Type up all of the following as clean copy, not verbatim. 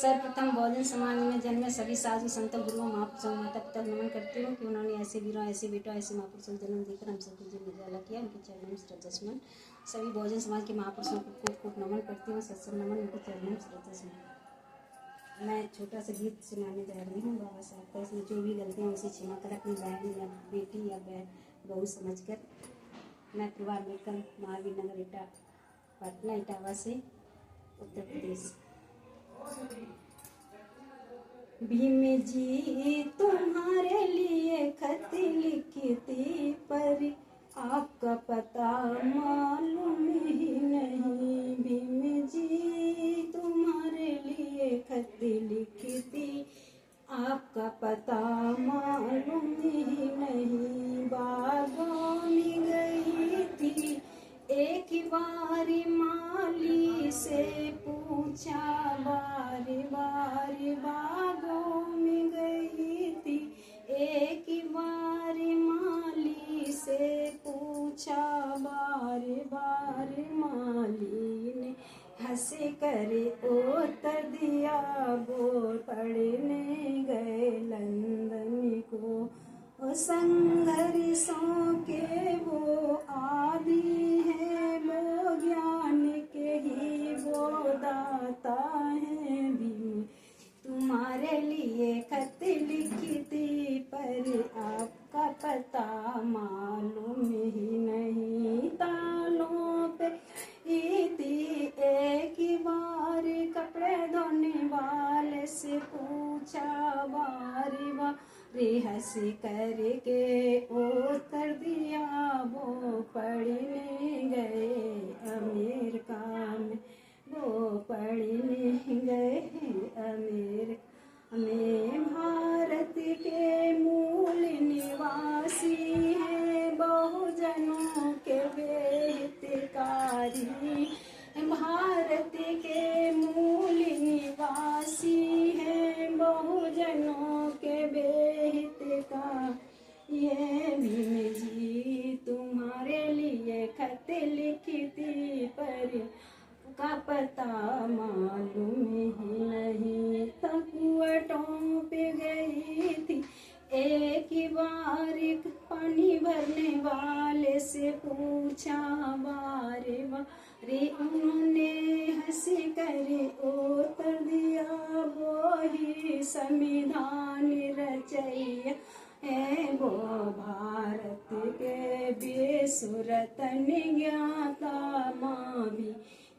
सर्वप्रथम बहुजन समाज में जन्मे सभी साधु संतों गुरुओं महापुरुषों माता पिता नमन करती हूँ कि उन्होंने ऐसे वीरों ऐसे बेटों ऐसे महापुरुषों को जन्म देकर हम सबको जीवन उजाला किया। उनके चरणों में श्रद्धासुमन। सभी बहुजन समाज के महापुरुषों को खूब खूब नमन करती हूँ। सत्संग नमन। उनके चरणों में श्रद्धासुमन। मैं छोटा सा गीत सुनाने जा रही हूँ बाबा साहब का। इसमें जो भी गलतियाँ उसे क्षमा कर अपनी बहन या बेटी या बहू समझकर। मैं परिवार मिलकर महावीर नगर पटना इटावा से उत्तर प्रदेश। भीम जी तुम्हारे लिए खत लिखती पर आपका पता मालूम ही नहीं। भीम जी तुम्हारे लिए खत लिखती आपका पता मालूम ही नहीं। बागों में गई थी एक बारी माली से पूछा बारी बारी। बागों में गई थी एक बारी माली से पूछा बारी बारी। माली ने हंस कर उत्तर दिया वो पढ़ने गए लंदन को। संघर्षों के वो आदि है वो ज्ञान के ही वो दाता है। भीम तुम्हारे लिए खत लिखती पर आपका पता मालूम ही नहीं। तालों पे थी एक बार कपड़े धोने वाले से पूछा बारी बारी। हंस करके उत्तर दिया वो पढ़ने गए अमेरिका में। वो पढ़ने गए अमेरिका में। भारत के मूल निवासी हैं बहुजनों के वे हितकारी। भारत के मूल निवासी हैं बहुजनों के वे हितकारी। ये भीम जी तुम्हारे लिए खत लिखती पर का पता मालूम ही नहीं। तकुवटों पे गई थी एक बार पानी भरने वाले से पूछा बारे बारे। उन्होंने हंसी करे उत्तर दिया वो ही संविधान रचैया है वो भारत के बेसुरतन ज्ञाता।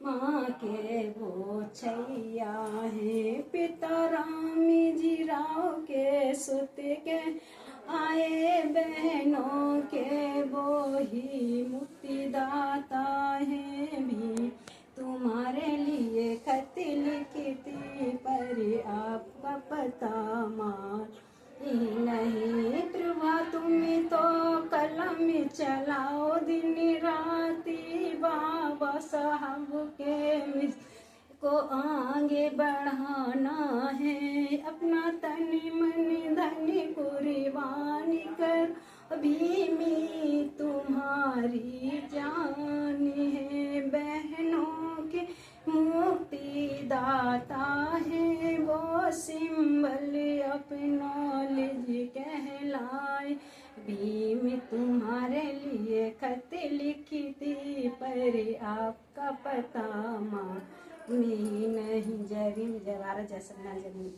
माँ के वो छैया है। पिता राम जी राव के सुत के आए बहनों के वो ही मुक्तिदाता है। भी तुम्हारे लिए खत लिखती पर आपका पता माल ही नहीं। प्रभा तुम्हें तो कलम चलाओ दिन राती। बाबा साहब के को आगे बढ़ाना है। अपना तन मन धन कुर्बानी कर भीम तुम्हारी जान है। बहनों के मुक्ति दाता है वो सिंबल एक्नॉलेज कहलाए। भीम तुम्हारे लिए खत लिखती पर आपका पता मालूम नहीं। जय भीम, जय भारत, जय संविधान, जय भीम।